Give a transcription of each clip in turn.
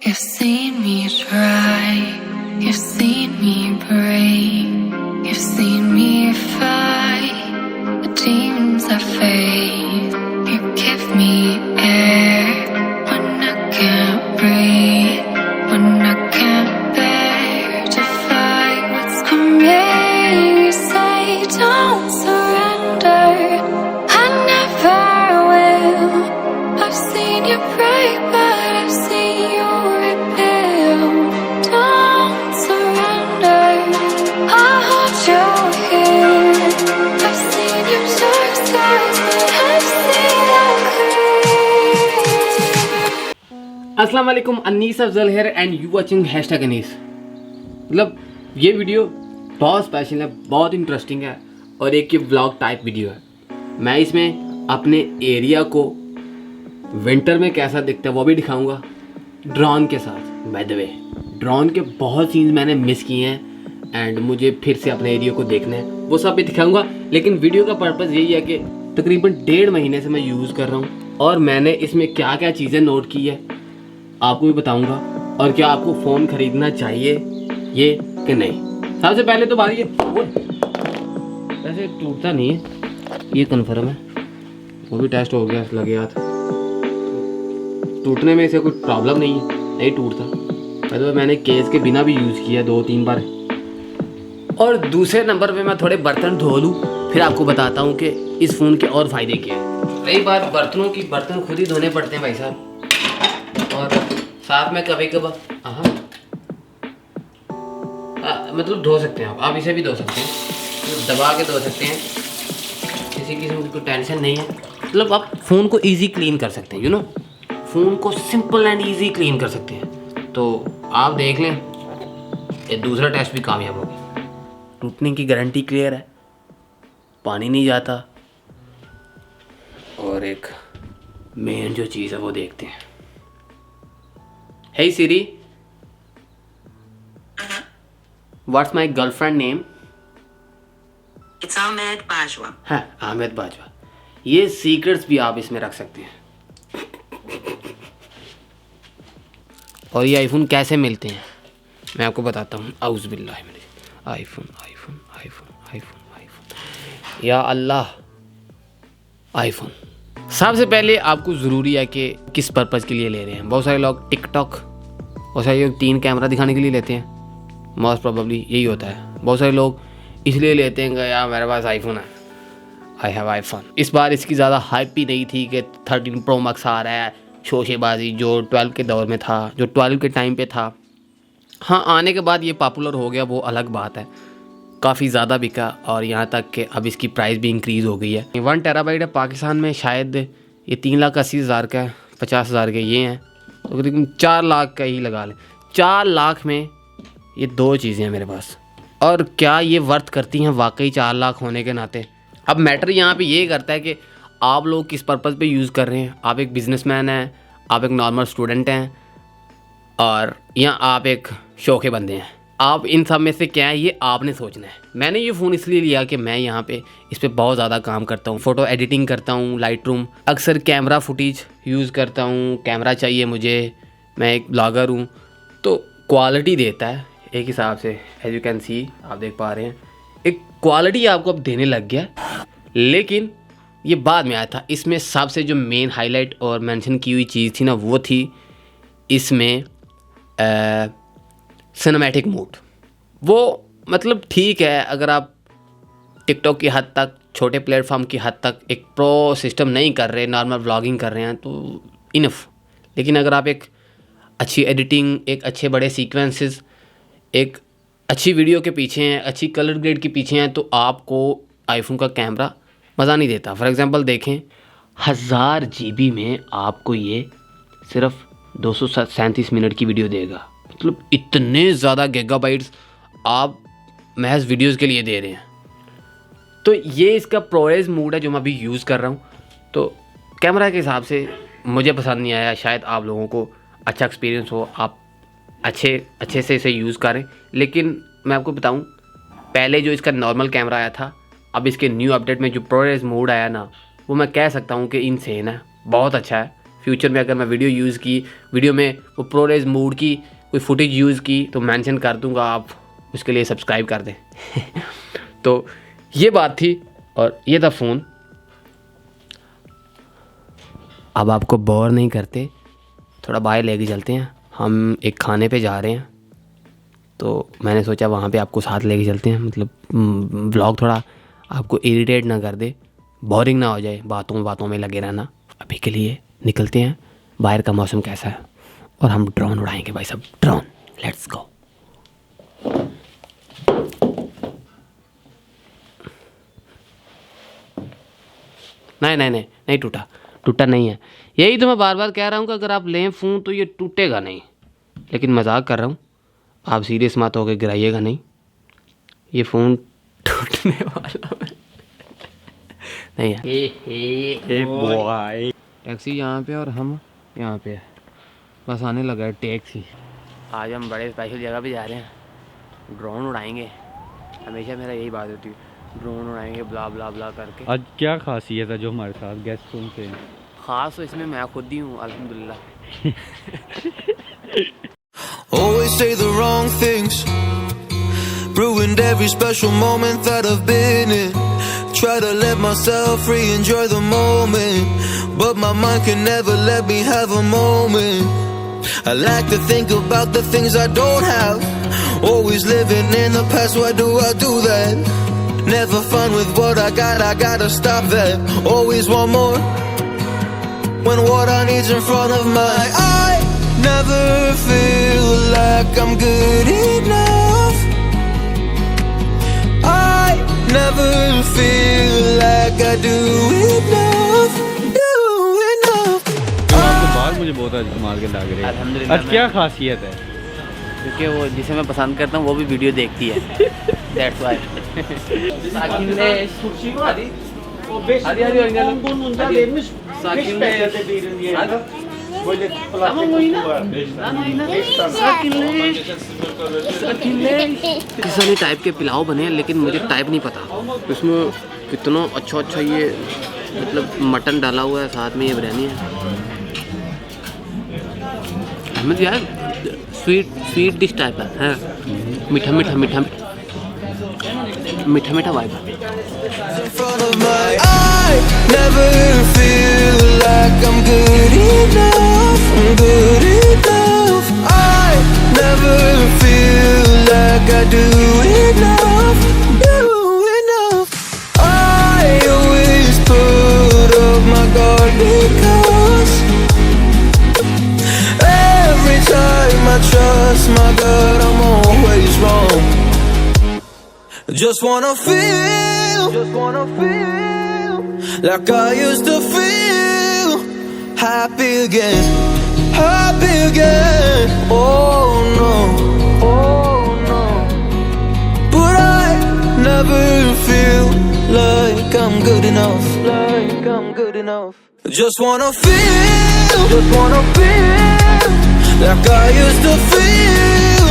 You've seen me try, you've seen me break, you've seen me fight the demons I face. You give me air when I can't breathe, when I can't bear to fight what's coming. You say don't surrender, I never will. I've seen you break, but I've seen you rebuild. Don't surrender, I'll hold you here. I've seen your dark sides, but I've seen them clear. अस्सलाम वालेकुम, Anees Afzal here and you watching hashtag Anees. मतलब ये video बहुत special है, बहुत interesting है और एक ये व्लॉग टाइप वीडियो है। मैं इसमें अपने एरिया को विंटर में कैसा दिखता है वो भी दिखाऊंगा ड्रोन के साथ। बाय द वे ड्रोन के बहुत सीन्स मैंने मिस किए हैं एंड मुझे फिर से अपने एरिया को देखना है, वो सब भी दिखाऊंगा। लेकिन वीडियो का पर्पज़ यही है कि तकरीबन 1.5 महीने से मैं यूज़ कर रहा हूँ और मैंने इसमें क्या क्या चीज़ें नोट की है आपको भी बताऊंगा, और क्या आपको फ़ोन ख़रीदना चाहिए ये कि नहीं। सबसे पहले तो बात ये वैसे टूटता नहीं है, ये कन्फर्म है, वो भी टेस्ट हो गया, लगे हाथ टूटने में इसे कोई प्रॉब्लम नहीं है, नहीं टूटता। पहले मैंने केस के बिना भी यूज़ किया 2-3 बार। और दूसरे नंबर पे मैं थोड़े बर्तन धो लूँ, फिर आपको बताता हूँ कि इस फ़ोन के और फ़ायदे क्या हैं। रही बात बर्तनों की, बर्तन खुद ही धोने पड़ते हैं भाई साहब, और साथ में कभी कभार मतलब धो सकते हैं आप इसे भी धो सकते हैं, दबा के धो सकते हैं, किसी किस्म की कोई टेंशन नहीं है। मतलब आप फ़ोन को इजी क्लीन कर सकते हैं, यू नो, फ़ोन को सिंपल एंड इजी क्लीन कर सकते हैं। तो आप देख लें, ये दूसरा टेस्ट भी कामयाब हो गया, टूटने की गारंटी क्लियर है, पानी नहीं जाता। और एक मेन जो चीज़ है वो देखते हैं। Hey Siri, what's my girlfriend name? It's Ahmed Bajwa. हाँ, अहमद बाजवा। ये सीक्रेट्स भी आप इसमें रख सकते हैं। और ये आईफोन कैसे मिलते हैं मैं आपको बताता हूँ। आउज़ बिल्लाह मिन iPhone iPhone iPhone iPhone iPhone, या अल्लाह आईफोन। सबसे पहले आपको ज़रूरी है कि किस पर्पज़ के लिए ले रहे हैं। बहुत सारे लोग टिकटॉक, बहुत सारे लोग 3 कैमरा दिखाने के लिए लेते हैं, मोस्ट प्रोबेबली यही होता है। बहुत सारे लोग इसलिए लेते हैं कि यार मेरे पास आईफोन है, आई हैव आईफोन। इस बार इसकी ज़्यादा हाइप भी नहीं थी कि 13 प्रो मैक्स आ रहा है, शोशेबाजी जो 12 के दौर में था, जो 12 के टाइम पे था। हाँ, आने के बाद ये पॉपुलर हो गया, वो अलग बात है, काफ़ी ज़्यादा बिका और यहाँ तक कि अब इसकी प्राइस भी इंक्रीज़ हो गई है। 1 टेराबाइट है पाकिस्तान में, शायद ये 3,80,000 का है, 50,000 के ये हैं, तो तकरीबन 4 लाख का ही लगा लें। 4 लाख में ये 2 चीज़ें हैं मेरे पास, और क्या ये वर्थ करती हैं वाकई 4 लाख होने के नाते। अब मैटर यहाँ पे ये करता है कि आप लोग किस पर्पज़ पे यूज़ कर रहे हैं। आप एक बिजनेसमैन हैं, आप एक नॉर्मल स्टूडेंट हैं, और या आप एक शौके बंदे हैं। आप इन सब में से क्या है ये आपने सोचना है। मैंने ये फ़ोन इसलिए लिया कि मैं यहाँ पे इस पर बहुत ज़्यादा काम करता हूँ, फ़ोटो एडिटिंग करता हूँ, लाइटरूम, अक्सर कैमरा फुटेज यूज़ करता हूँ, कैमरा चाहिए मुझे, मैं एक ब्लॉगर हूँ, तो क्वालिटी देता है एक हिसाब से। एज यू कैन सी, आप देख पा रहे हैं, एक क्वालिटी आपको अब देने लग गया। लेकिन ये बाद में आया था। इसमें सबसे जो मेन हाईलाइट और मेंशन की हुई चीज़ थी ना, वो थी इसमें सिनेमैटिक मोड। वो मतलब ठीक है, अगर आप टिकटॉक की हद तक, छोटे प्लेटफॉर्म की हद तक एक प्रो सिस्टम नहीं कर रहे, नॉर्मल व्लॉगिंग कर रहे हैं तो इनफ। लेकिन अगर आप एक अच्छी एडिटिंग, एक अच्छे बड़े सीक्वेंसेस, एक अच्छी वीडियो के पीछे हैं, अच्छी कलर ग्रेड के पीछे हैं, तो आपको आईफोन का कैमरा मज़ा नहीं देता। फॉर एग्ज़ाम्पल देखें, 1000 GB में आपको ये सिर्फ 237 मिनट की वीडियो देगा। मतलब इतने ज़्यादा गीगाबाइट्स आप महज वीडियोस के लिए दे रहे हैं। तो ये इसका प्रोरेज मोड है जो मैं अभी यूज़ कर रहा हूँ। तो कैमरा के हिसाब से मुझे पसंद नहीं आया, शायद आप लोगों को अच्छा एक्सपीरियंस हो, आप अच्छे से इसे यूज़ करें। लेकिन मैं आपको बताऊँ, पहले जो इसका नॉर्मल कैमरा आया था, अब इसके न्यू अपडेट में जो प्रोरेज मोड आया ना, वो मैं कह सकता हूँ कि इनसेन है, बहुत अच्छा है। फ्यूचर में अगर मैं वीडियो में वो प्रोरेज मूड की कोई फुटेज यूज़ की तो मेंशन कर दूंगा, आप उसके लिए सब्सक्राइब कर दें। तो ये बात थी और ये था फ़ोन। अब आपको बोर नहीं करते, थोड़ा बाहर लेके चलते हैं। हम एक खाने पे जा रहे हैं तो मैंने सोचा वहाँ पे आपको साथ लेके चलते हैं, मतलब व्लॉग थोड़ा आपको इरिटेट ना कर दे, बोरिंग ना हो जाए बातों में लगे रहना। अभी के लिए निकलते हैं, बाहर का मौसम कैसा है और हम ड्रोन उड़ाएंगे भाई सब, ड्रोन, लेट्स गो। नहीं टूटा नहीं है। यही तो मैं बार बार कह रहा हूँ कि अगर आप लें फ़ोन तो ये टूटेगा नहीं, लेकिन मजाक कर रहा हूँ, आप सीरियस मत होकर गिराइएगा नहीं, ये फ़ोन टूटने वाला नहीं है। टैक्सी यहाँ पे और हम यहाँ पे, बस आने लगा है टैक्सी। आज हम बड़े स्पेशल जगह पे जा रहे हैं, ड्रोन उड़ाएंगे। हमेशा मेरा यही बात होती है, ड्रोन उड़ाएंगे ब्ला ब्ला ब्ला करके। आज क्या खासियत है जो हमारे साथ गेस्ट सुनते हैं? ख़ास तो इसमें मैं खुद ही हूँ, अल्हम्दुलिल्लाह। Always say the wrong things, ruined every special moment that I've been in. Try to let myself free, enjoy the moment, but my mind can never let me have a moment. I like to think about the things I don't have, always living in the past, why do I do that? Never fun with what I gotta stop that. Always want more, when what I need's in front of my eye. Never feel like I'm good enough. I never feel like I do enough. आपके बाल मुझे बहुत आज कमाल के लग रहे हैं। अल्हम्दुलिल्लाह। आज क्या खासियत है? क्योंकि वो जिसे मैं पसंद करता हूँ वो भी वीडियो देखती है, दैट्स व्हाई। किसी टाइप के पुलाव बने हैं, लेकिन मुझे टाइप नहीं पता। इसमें कितना अच्छा ये मतलब मटन डाला हुआ है, साथ में ये बिरयानी है। अहमद यार स्वीट डिश टाइप है, मीठा वाइब है। I never feel like I'm good enough. I never feel like I do enough. I always put up my guard because every time I trust my gut, I'm always wrong. Just wanna feel like I used to feel, happy again. Oh no, but I never feel like I'm good enough. Just wanna feel like I used to feel,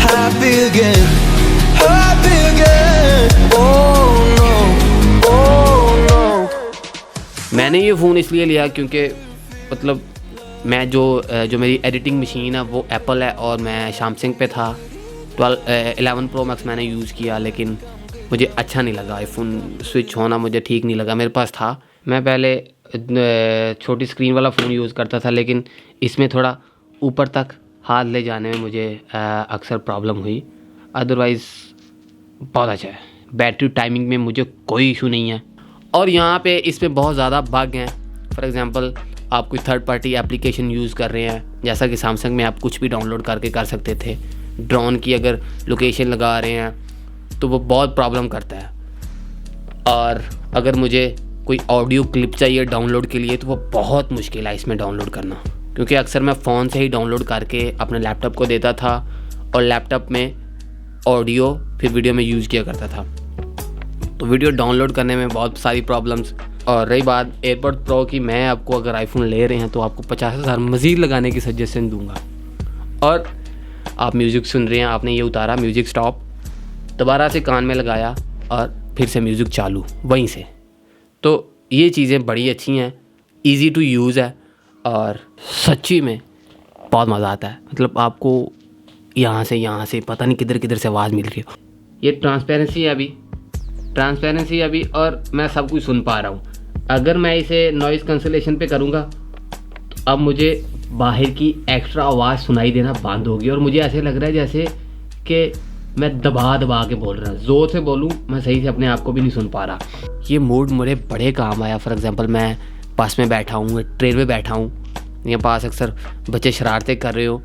happy again. Oh no. मैंने ये phone इसलिए लिया क्योंकि मतलब मैं जो मेरी editing machine है वो एप्पल है और मैं सैमसंग पे था। 11 Pro Max मैंने यूज़ किया, लेकिन मुझे अच्छा नहीं लगा। आईफोन स्विच होना मुझे ठीक नहीं लगा। मेरे पास था, मैं पहले छोटी स्क्रीन वाला फ़ोन यूज़ करता था, लेकिन इसमें थोड़ा ऊपर तक हाथ ले जाने में मुझे अक्सर प्रॉब्लम हुई। अदरवाइज़ बहुत अच्छा है। बैटरी टाइमिंग में मुझे कोई इशू नहीं है। और यहाँ पे इसमें बहुत ज़्यादा बग हैं। फॉर एग्ज़ाम्पल आप कोई थर्ड पार्टी एप्लीकेशन यूज़ कर रहे हैं, जैसा कि सैमसंग में आप कुछ भी डाउनलोड करके कर सकते थे। ड्रोन की अगर लोकेशन लगा रहे हैं तो वो बहुत प्रॉब्लम करता है। और अगर मुझे कोई ऑडियो क्लिप चाहिए डाउनलोड के लिए तो वो बहुत मुश्किल है इसमें डाउनलोड करना, क्योंकि अक्सर मैं फ़ोन से ही डाउनलोड करके अपने लैपटॉप को देता था और लैपटॉप में ऑडियो फिर वीडियो में यूज़ किया करता था। तो वीडियो डाउनलोड करने में बहुत सारी प्रॉब्लम्स। और रही बात एयरपॉड प्रो की, मैं आपको अगर आईफोन ले रहे हैं तो आपको 50,000 मज़ीद लगाने की सजेशन दूंगा। और आप म्यूज़िक सुन रहे हैं, आपने ये उतारा म्यूज़िक स्टॉप, दोबारा से कान में लगाया और फिर से म्यूज़िक चालू वहीं से। तो ये चीज़ें बड़ी अच्छी हैं, इजी टू यूज़ है। और सच्ची में बहुत मज़ा आता है। मतलब आपको यहाँ से पता नहीं किधर किधर से आवाज़ मिल रही हो। ये ट्रांसपेरेंसी है अभी और मैं सब कुछ सुन पा रहा हूँ। अगर मैं इसे नॉइज़ कैंसलेशन पे करूँगा तो अब मुझे बाहर की एक्स्ट्रा आवाज़ सुनाई देना बंद होगी और मुझे ऐसे लग रहा है जैसे कि मैं दबा के बोल रहा हूँ। ज़ोर से बोलूँ मैं सही से अपने आप को भी नहीं सुन पा रहा। ये मूड मुझे बड़े काम आया। फॉर एग्ज़ाम्पल मैं बस में बैठा हूँ, ट्रेन में बैठा हूँ, यहाँ पास अक्सर बच्चे शरारतें कर रहे हो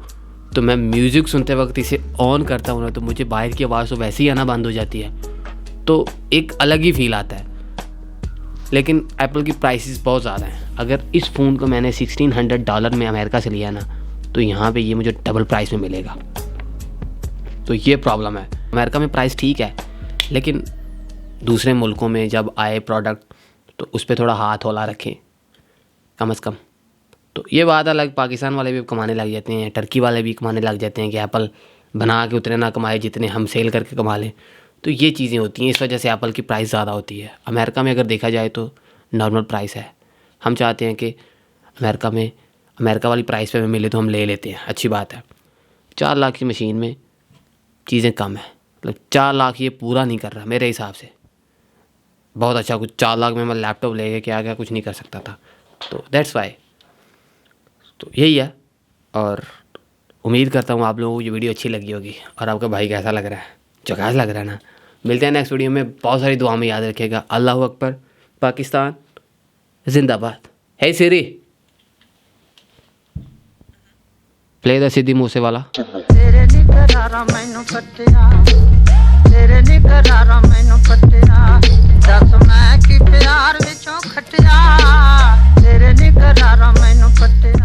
तो मैं म्यूज़िक सुनते वक्त इसे ऑन करता हूँ ना तो मुझे बाहर की आवाज़ तो वैसे ही आना बंद हो जाती है, तो एक अलग ही फील आता है। लेकिन एप्पल की प्राइसेस बहुत ज़्यादा हैं। अगर इस फ़ोन को मैंने $1600 में अमेरिका से लिया ना तो यहाँ पे ये मुझे डबल प्राइस में मिलेगा। तो ये प्रॉब्लम है। अमेरिका में प्राइस ठीक है लेकिन दूसरे मुल्कों में जब आए प्रोडक्ट तो उस पर थोड़ा हाथ हौला रखें कम से कम। तो ये बात अलग, पाकिस्तान वाले भी कमाने लग जाते हैं, टर्की वाले भी कमाने लग जाते हैं कि एप्पल बना के उतने ना कमाए जितने हम सेल करके कमा लें। तो ये चीज़ें होती हैं, इस वजह से एप्पल की प्राइस ज़्यादा होती है। अमेरिका में अगर देखा जाए तो नॉर्मल प्राइस है। हम चाहते हैं कि अमेरिका वाली प्राइस पे हमें मिले तो हम ले लेते हैं, अच्छी बात है। 4 लाख की मशीन में चीज़ें कम है, मतलब 4 लाख ये पूरा नहीं कर रहा मेरे हिसाब से। बहुत अच्छा, कुछ 4 लाख में मैं लैपटॉप ले गया क्या कुछ नहीं कर सकता था। तो दैट्स वाई। तो यही है और उम्मीद करता हूँ आप लोगों को ये वीडियो अच्छी लगी होगी। और आपका भाई कैसा लग रहा है? झकास लग रहा है ना? मिलते हैं नेक्स्ट वीडियो में। बहुत सारी दुआ में याद रखिएगा। अल्लाह अकबर, पाकिस्तान जिंदाबाद। हे सिरी, प्ले द सिद्धि मूसे वाला। तेरे निकरारा मैनू पट्टिया, तेरे निकरारा मैनू पट्टिया, दस मैं की प्यार विचों खटिया, तेरे निकरारा मैनू पट्टिया।